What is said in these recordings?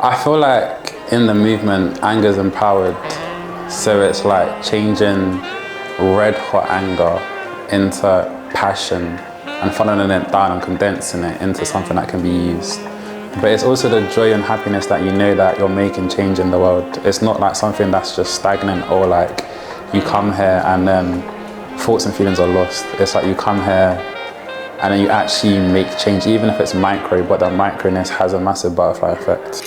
I feel like in the movement, anger's empowered. So it's like changing red hot anger into passion and funneling it down and condensing it into something that can be used. But it's also the joy and happiness that you know that you're making change in the world. It's not like something that's just stagnant or like you come here and then thoughts and feelings are lost. It's like you come here and then you actually make change, even if it's micro, but that microness has a massive butterfly effect.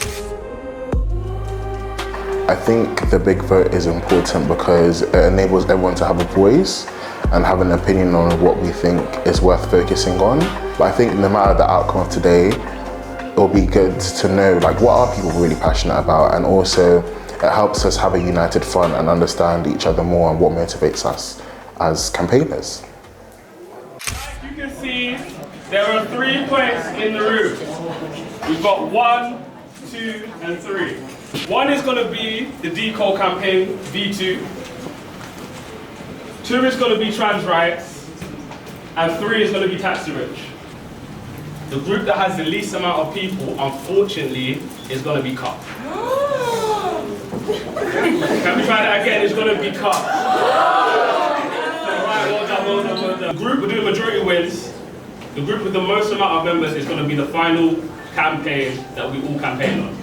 I think the big vote is important because it enables everyone to have a voice and have an opinion on what we think is worth focusing on. But I think no matter the outcome of today, it'll be good to know like what are people really passionate about, and also it helps us have a united front and understand each other more and what motivates us as campaigners. As you can see, there are 3 points in the room. We've got 1, 2, and 3. 1 is going to be the Decol campaign, V2. 2 is going to be trans rights. And 3 is going to be tax the rich. The group that has the least amount of people, unfortunately, is going to be cut. Can we try that again? It's going to be cut. Right, well done, well done, well done. The group with the majority wins. The group with the most amount of members is going to be the final campaign that we all campaign on.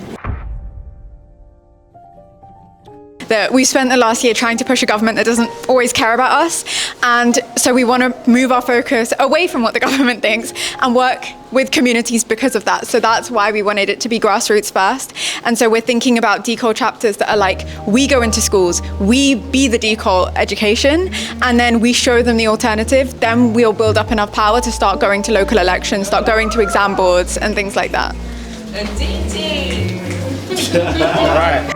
That we spent the last year trying to push a government that doesn't always care about us, and so we want to move our focus away from what the government thinks and work with communities because of that. So that's why we wanted it to be grassroots first. And so we're thinking about Decol chapters that are like, we go into schools, we be the Decol education, and then we show them the alternative. Then we'll build up enough power to start going to local elections, start going to exam boards and things like that. All right.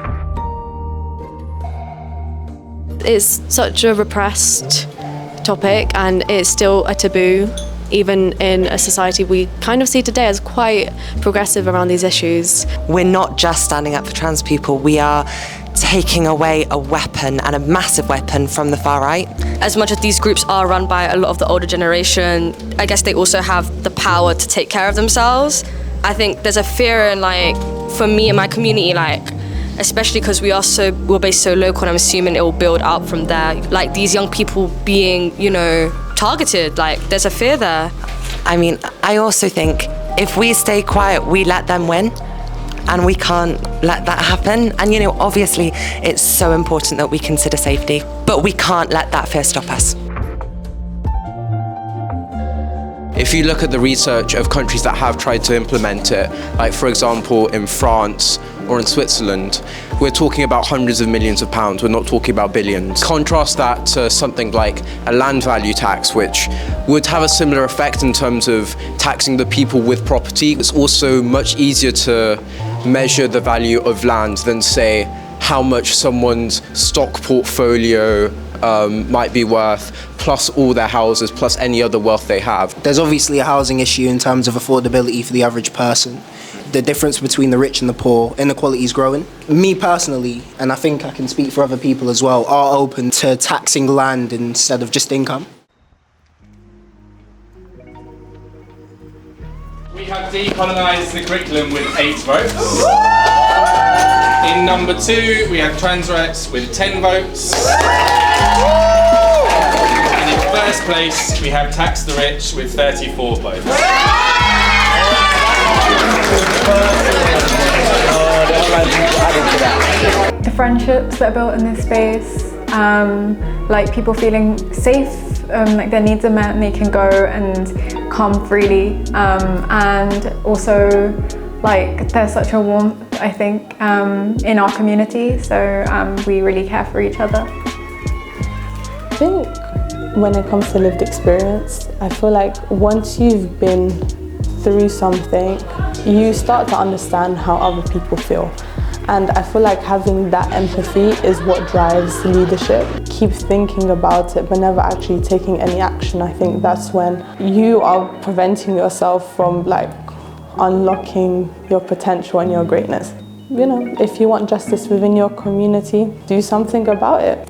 It's such a repressed topic and it's still a taboo, even in a society we kind of see today as quite progressive around these issues. We're not just standing up for trans people, we are taking away a weapon, and a massive weapon, from the far right. As much as these groups are run by a lot of the older generation, I guess they also have the power to take care of themselves. I think there's a fear in, like, for me and my community, like, especially because we're based so local, and I'm assuming it will build up from there. Like these young people being, you know, targeted, like there's a fear there. I mean, I also think if we stay quiet, we let them win, and we can't let that happen. And you know, obviously it's so important that we consider safety, but we can't let that fear stop us. If you look at the research of countries that have tried to implement it, like for example in France or in Switzerland, we're talking about hundreds of millions of pounds, we're not talking about billions. Contrast that to something like a land value tax, which would have a similar effect in terms of taxing the people with property. It's also much easier to measure the value of land than, say, how much someone's stock portfolio might be worth, plus all their houses, plus any other wealth they have. There's obviously a housing issue in terms of affordability for the average person. The difference between the rich and the poor, inequality is growing. Me personally, and I think I can speak for other people as well, are open to taxing land instead of just income. We have decolonised the curriculum with 8 votes. In number 2, we have trans rights with 10 votes. And in first place, we have tax the rich with 34 votes. The friendships that are built in this space, like people feeling safe, like their needs are met and they can go and come freely, and also like there's such a warmth, I think, in our community, so we really care for each other. I think when it comes to lived experience, I feel like once you've been through something, you start to understand how other people feel. And I feel like having that empathy is what drives leadership. Keep thinking about it, but never actually taking any action. I think that's when you are preventing yourself from like unlocking your potential and your greatness. You know, if you want justice within your community, do something about it.